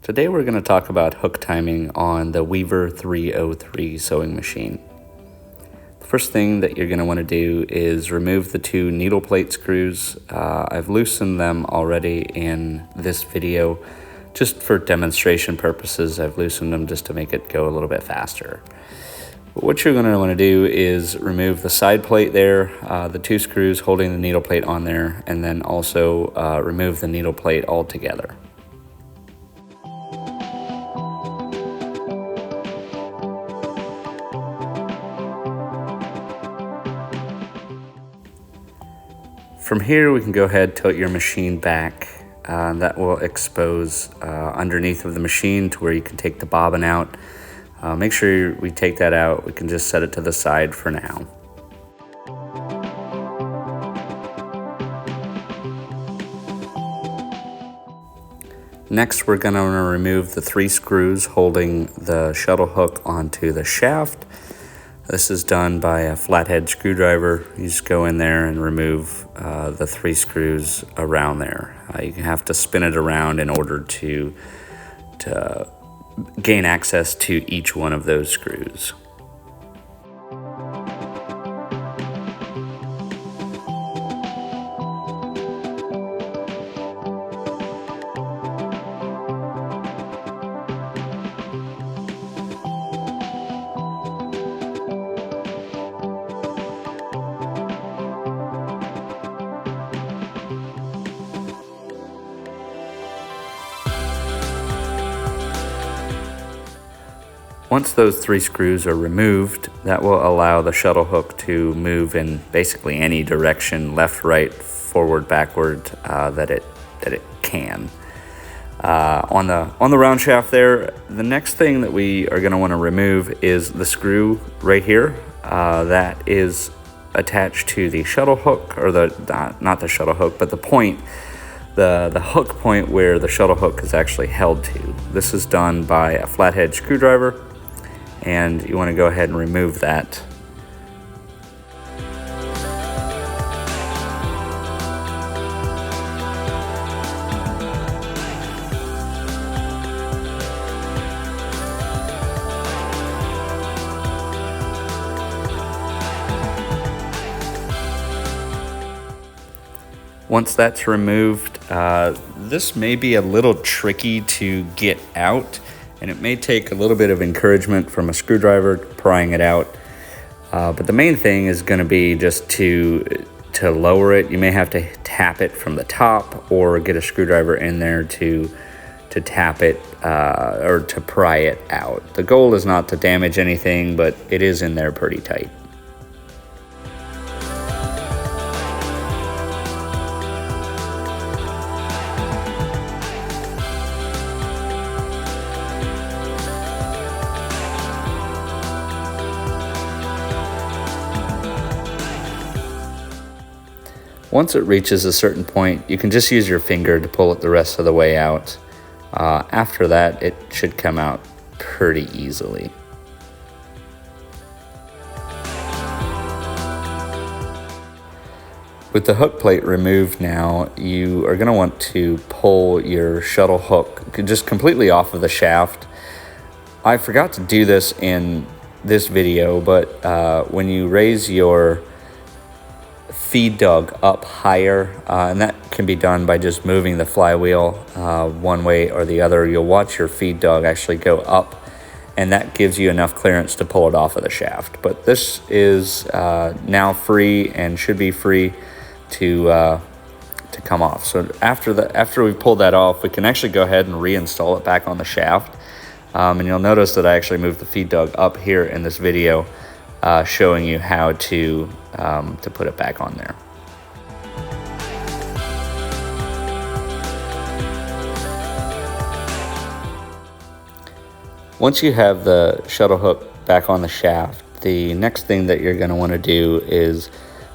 Today we're going to talk about hook timing on the Weaver 303 sewing machine. The first thing that you're going to want to do is remove the two needle plate screws. I've loosened them already in this video. Just for demonstration purposes, I've loosened them just to make it go a little bit faster. But what you're going to want to do is remove the side plate there, the two screws holding the needle plate on there, and then also remove the needle plate altogether. From here, we can go ahead, tilt your machine back. That will expose underneath of the machine to where you can take the bobbin out. Make sure we take that out. We can just set it to the side for now. Next, we're going to remove the three screws holding the shuttle hook onto the shaft. This is done by a flathead screwdriver. You just go in there and remove the three screws around there. You have to spin it around in order to gain access to each one of those screws. Once those three screws are removed, that will allow the shuttle hook to move in basically any direction, left, right, forward, backward, that it can. On the round shaft there, the next thing that we are going to want to remove is the screw right here that is attached to the shuttle hook, or not the shuttle hook, but the point. The hook point where the shuttle hook is actually held to. This is done by a flathead screwdriver, and you want to go ahead and remove that. Once that's removed, this may be a little tricky to get out, and it may take a little bit of encouragement from a screwdriver prying it out. But the main thing is going to be just to lower it. You may have to tap it from the top or get a screwdriver in there to tap it or to pry it out. The goal is not to damage anything, but it is in there pretty tight. Once it reaches a certain point, you can just use your finger to pull it the rest of the way out. After that, it should come out pretty easily. With the hook plate removed now, you are going to want to pull your shuttle hook just completely off of the shaft. I forgot to do this in this video, but when you raise your feed dog up higher, and that can be done by just moving the flywheel one way or the other. You'll watch your feed dog actually go up, and that gives you enough clearance to pull it off of the shaft. But this is now free and should be free to come off. So after we pull that off, we can actually go ahead and reinstall it back on the shaft. And you'll notice that I actually moved the feed dog up here in this video, showing you how to put it back on there. Once you have the shuttle hook back on the shaft, the next thing that you're going to want to do is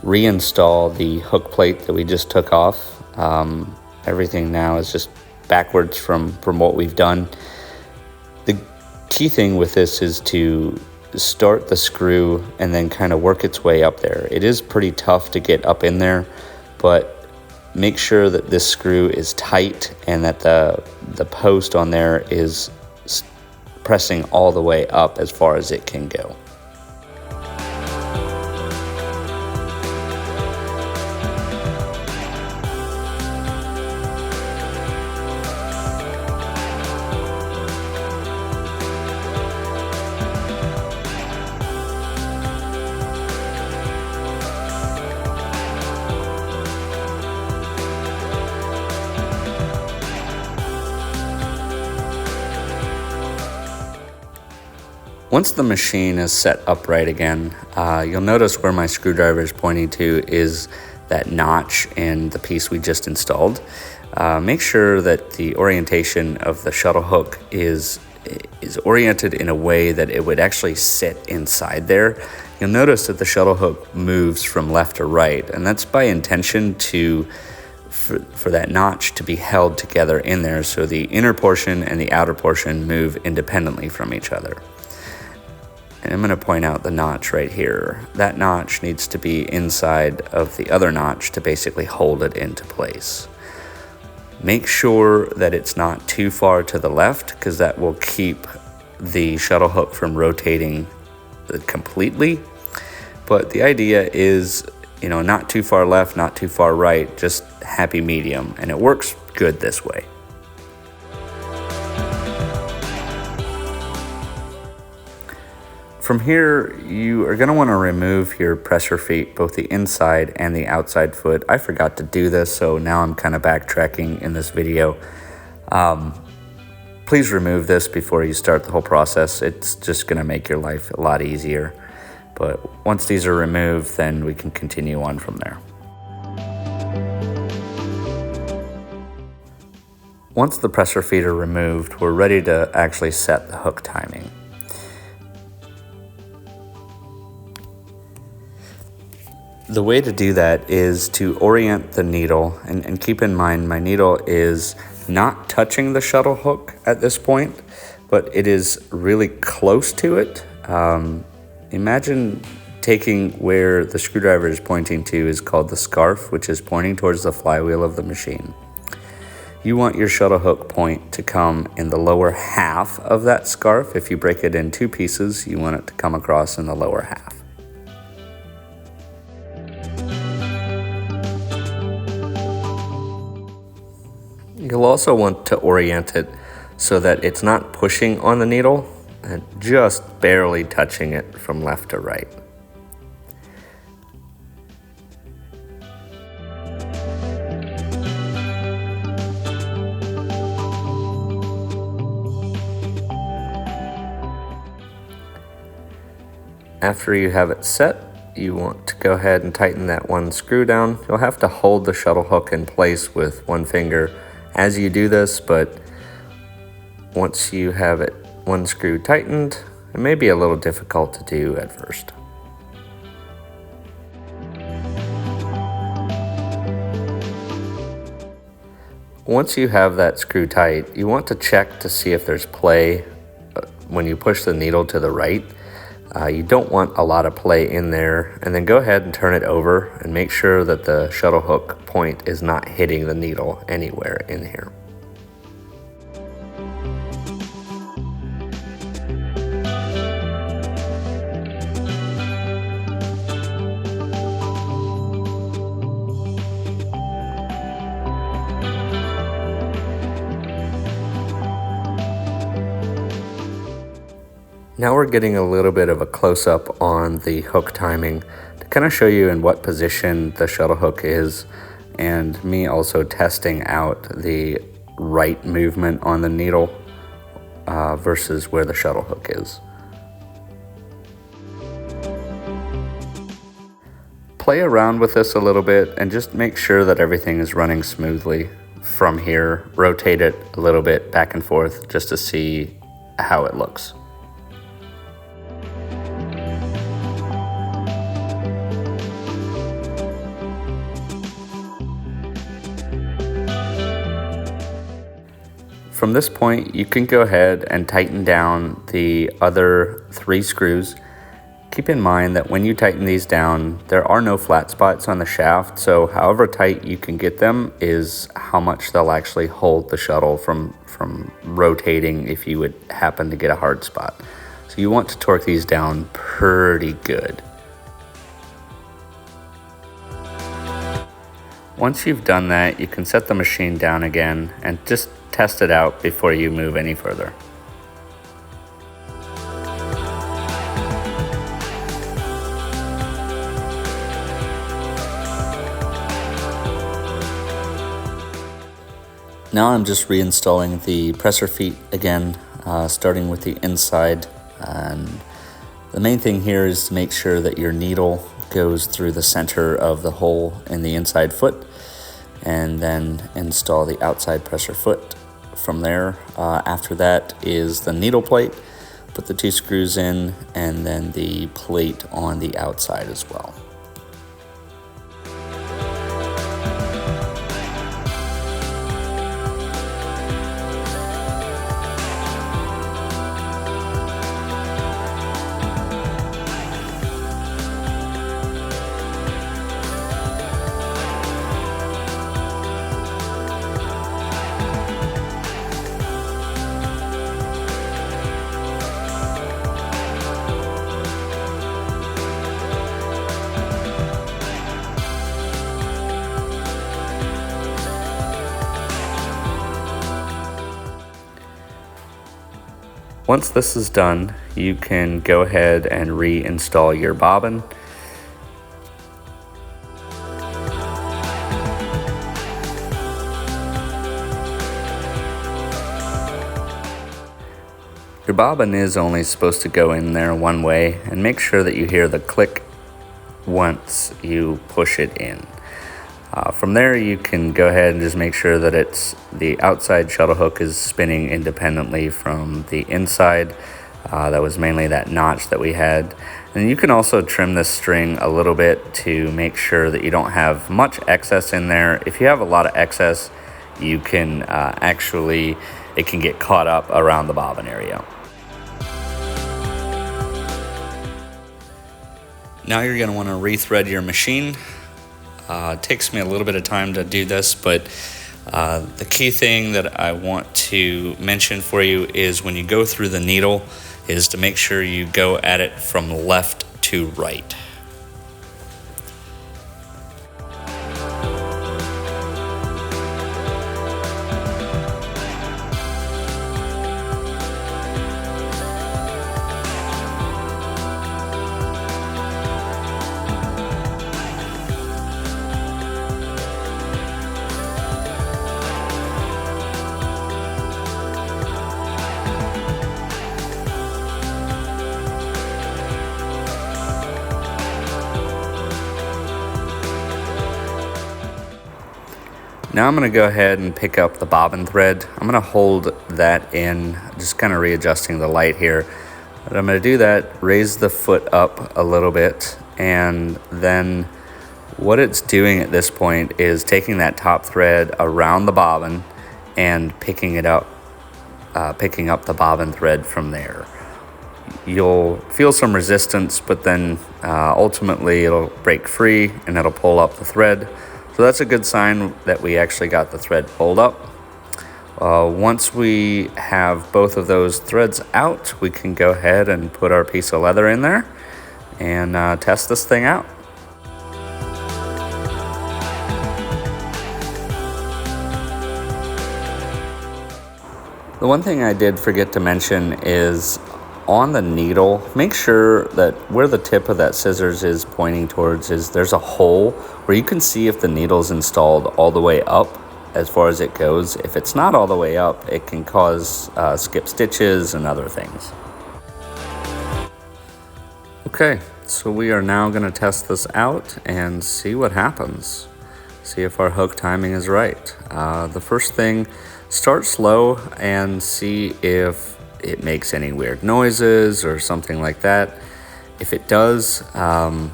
reinstall the hook plate that we just took off. Everything now is just backwards from what we've done. The key thing with this is to start the screw and then kind of work its way up there. It is pretty tough to get up in there, but make sure that this screw is tight and that the post on there is pressing all the way up as far as it can go. Once the machine is set upright again, you'll notice where my screwdriver is pointing to is that notch in the piece we just installed. Make sure that the orientation of the shuttle hook is oriented in a way that it would actually sit inside there. You'll notice that the shuttle hook moves from left to right, and that's by intention for that notch to be held together in there so the inner portion and the outer portion move independently from each other. And I'm going to point out the notch right here. That notch needs to be inside of the other notch to basically hold it into place. Make sure that it's not too far to the left, because that will keep the shuttle hook from rotating completely. But the idea is, not too far left, not too far right, just happy medium, and it works good this way. From here, you are going to want to remove your presser feet, both the inside and the outside foot. I forgot to do this, so now I'm kind of backtracking in this video. Please remove this before you start the whole process. It's just going to make your life a lot easier. But once these are removed, then we can continue on from there. Once the presser feet are removed, we're ready to actually set the hook timing. The way to do that is to orient the needle, and keep in mind my needle is not touching the shuttle hook at this point, but it is really close to it. Imagine taking where the screwdriver is pointing to is called the scarf, which is pointing towards the flywheel of the machine. You want your shuttle hook point to come in the lower half of that scarf. If you break it in two pieces, you want it to come across in the lower half. You'll also want to orient it so that it's not pushing on the needle and just barely touching it from left to right. After you have it set, you want to go ahead and tighten that one screw down. You'll have to hold the shuttle hook in place with one finger as you do this, but once you have it one screw tightened, it may be a little difficult to do at first. Once you have that screw tight, you want to check to see if there's play when you push the needle to the right. You don't want a lot of play in there, and then go ahead and turn it over and make sure that the shuttle hook point is not hitting the needle anywhere in here. Now we're getting a little bit of a close-up on the hook timing to kind of show you in what position the shuttle hook is, and me also testing out the right movement on the needle versus where the shuttle hook is. Play around with this a little bit and just make sure that everything is running smoothly. From here, rotate it a little bit back and forth just to see how it looks. From this point, you can go ahead and tighten down the other 3 screws Keep in mind that when you tighten these down, there are no flat spots on the shaft, so however tight you can get them is how much they'll actually hold the shuttle from rotating if you would happen to get a hard spot. So you want to torque these down pretty good. Once you've done that, you can set the machine down again and just test it out before you move any further. Now I'm just reinstalling the presser feet again, starting with the inside. And the main thing here is to make sure that your needle goes through the center of the hole in the inside foot, and then install the outside presser foot from there. After that is the needle plate. Put the 2 screws in, and then the plate on the outside as well. Once this is done, you can go ahead and reinstall your bobbin. Your bobbin is only supposed to go in there one way, and make sure that you hear the click once you push it in. From there, you can go ahead and just make sure that the outside shuttle hook is spinning independently from the inside. That was mainly that notch that we had. And you can also trim this string a little bit to make sure that you don't have much excess in there. If you have a lot of excess, you can it can get caught up around the bobbin area. Now you're going to want to rethread your machine. It takes me a little bit of time to do this, but the key thing that I want to mention for you is when you go through the needle is to make sure you go at it from left to right. Now I'm going to go ahead and pick up the bobbin thread. I'm going to hold that in, just kind of readjusting the light here. But I'm going to do that, raise the foot up a little bit, and then what it's doing at this point is taking that top thread around the bobbin and picking up the bobbin thread from there. You'll feel some resistance, but then ultimately it'll break free and it'll pull up the thread. So that's a good sign that we actually got the thread pulled up. Once we have both of those threads out, we can go ahead and put our piece of leather in there and test this thing out. The one thing I did forget to mention is on the needle, make sure that where the tip of that scissors is pointing towards there's a hole where you can see if the needle's installed all the way up as far as it goes. If it's not all the way up, it can cause skip stitches and other things. Okay, so we are now going to test this out and see what happens. See if our hook timing is right. The first thing, start slow and see if it makes any weird noises or something like that. If it does,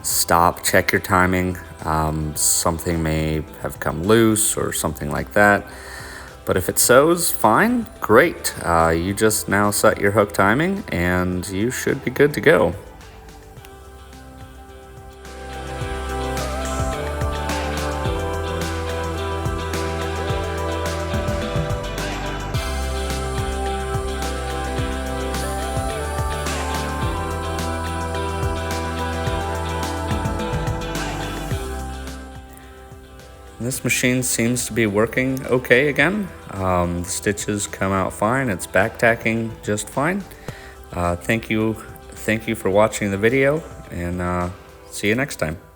stop, check your timing. Something may have come loose or something like that. But if it sews, fine, great. You just now set your hook timing and you should be good to go. this machine seems to be working okay again. The stitches come out fine. It's back tacking just fine. Thank you for watching the video, and see you next time.